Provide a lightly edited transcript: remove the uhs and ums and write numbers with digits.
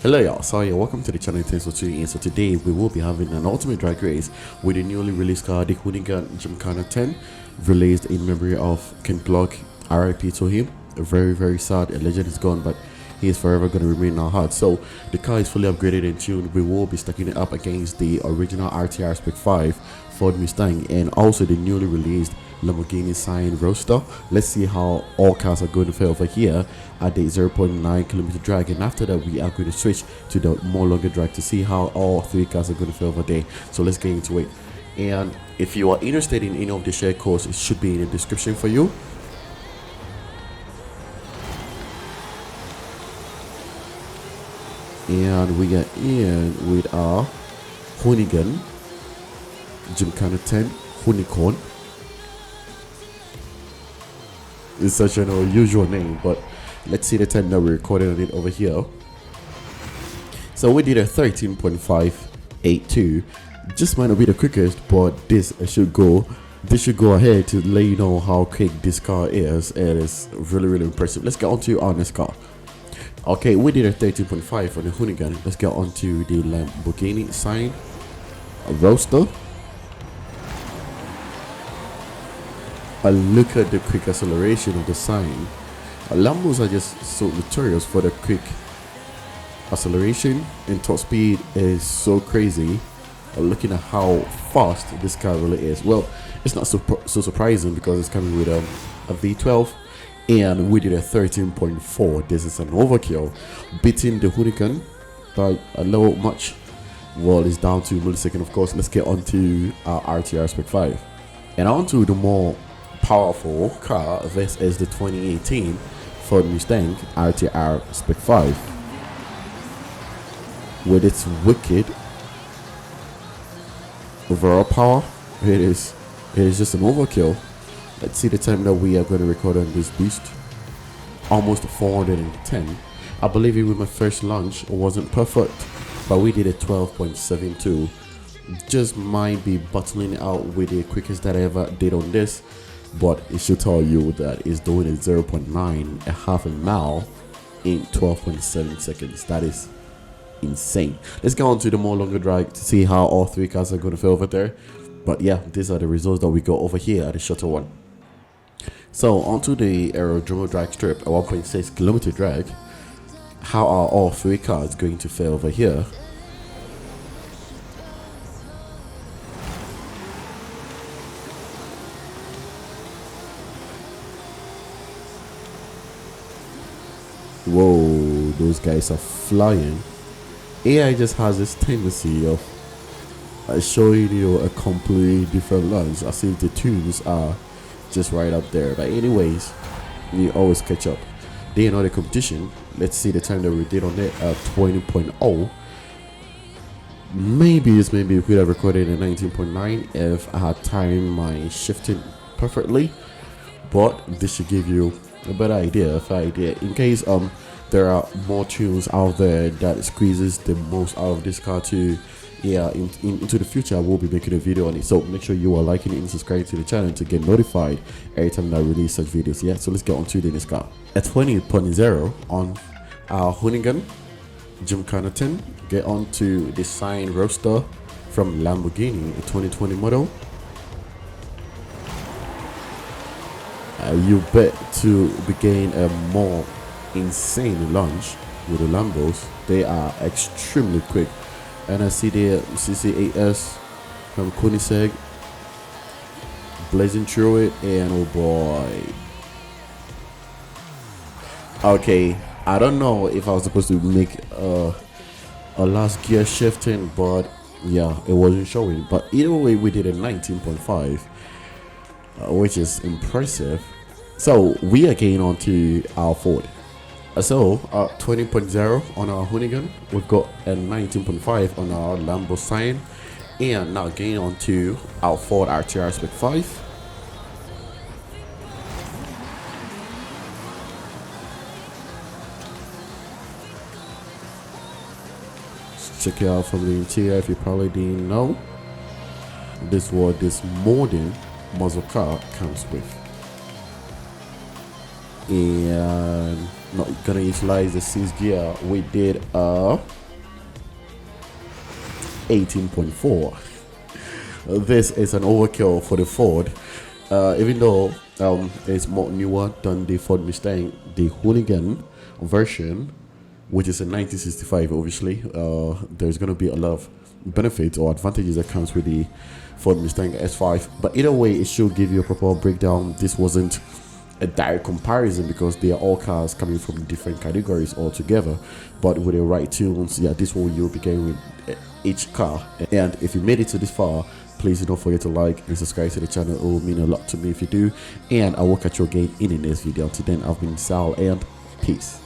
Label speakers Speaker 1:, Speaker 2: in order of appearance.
Speaker 1: Hello y'all, so yeah, welcome to the channel. Thanks for tuning in. So today we will be having an ultimate drag race with a newly released car, the Hoonigan Gymkhana 10, released in memory of Ken Block. RIP to him. Very sad. A legend is gone, but he is forever going to remain in our hearts. So the car is fully upgraded and tuned. We will be stacking it up against the original RTR Spec 5 Ford Mustang and also the newly released Lamborghini Sian Roadster. Let's see how all cars are going to fare over here at the 0.9 kilometer drag, and after that we are going to switch to the more longer drag to see how all three cars are going to fare over there. So let's get into it. And if you are interested in any of the share codes, it should be in the description for you. And we are in with our Hoonigan Gymkhana 10 Hoonicorn. It's such an unusual name, but let's see the time that we recorded on it over here. So we did a 13.582. Just might not be the quickest, but this should go ahead to let you know how quick this car is. It is really impressive. Let's get on to our next car. Okay, we did a 13.5 on the Hoonigan. Let's get on to the Lamborghini Sian Roadster. Look at the quick acceleration of the Sian. Lambos are just so notorious for the quick acceleration, and top speed is so crazy. Looking at how fast this car really is. Well, it's not so surprising because it's coming with a V12, and we did a 13.4. This is an overkill, beating the Hoonigan by a little much. Well, it's down to millisecond, of course. Let's get on to our RTR Spec 5 and on to the more powerful car. This is the 2018 Ford Mustang RTR Spec 5 with its wicked overall power. It is just an overkill. Let's see the time that we are going to record on this beast. Almost 410. I believe it with my first launch wasn't perfect, but we did a 12.72. Just might be battling out with the quickest that I ever did on this, but it should tell you that it's doing a 0.9 a half a mile in 12.7 seconds. That is insane. Let's go on to the more longer drag to see how all three cars are going to feel over there. But yeah, these are the results that we got over here at the shorter one. So onto the aerodromal drag strip, a 1.6 kilometer drag. How are all three cars going to fare over here? Whoa, those guys are flying. AI just has this tendency of showing you a completely different lens, as if the tunes are just right up there. But anyways, you always catch up. They are not a competition. Let's see the time that we did on it at 20.0. Maybe we could have recorded a 19.9 if I had timed my shifting perfectly, but this should give you a better idea, in case there are more tunes out there that squeezes the most out of this car too. Yeah, into the future I will be making a video on it, so make sure you are liking it and subscribing to the channel to get notified every time that I release such videos. Yeah, so let's get on to the next car. At 20.0 on our Hoonigan Gymkhana 10, get on to the Sian Roadster from Lamborghini, a 2020 model. You bet to begin a more insane launch with the Lambos. They are extremely quick, and I see the CC8S from Koenigsegg blazing through it, and oh boy. Okay, I don't know if I was supposed to make a last gear shifting, but yeah, it wasn't showing. But either way, we did a 19.5, which is impressive. So we are getting on to our Ford. So 20.0 on our Hoonigan, we've got a 19.5 on our Lambo Sian, and now getting on to our Ford RTR Spec 5. Let's check it out from the interior if you probably didn't know. This is what this modern muscle car comes with. And not gonna utilize the 6th gear. We did 18.4. This is an overkill for the Ford, even though it's more newer than the Ford Mustang. The Hoonigan version, which is a 1965, obviously, there's going to be a lot of benefits or advantages that comes with the Ford Mustang S5. But either way, it should give you a proper breakdown. This wasn't a direct comparison because they are all cars coming from different categories altogether, but with the right tunes, yeah, this one you'll be getting with each car. And if you made it to this far, please don't forget to like and subscribe to the channel. It will mean a lot to me if you do, and I will catch you again in the next video. Until then, I've been Sal, and peace.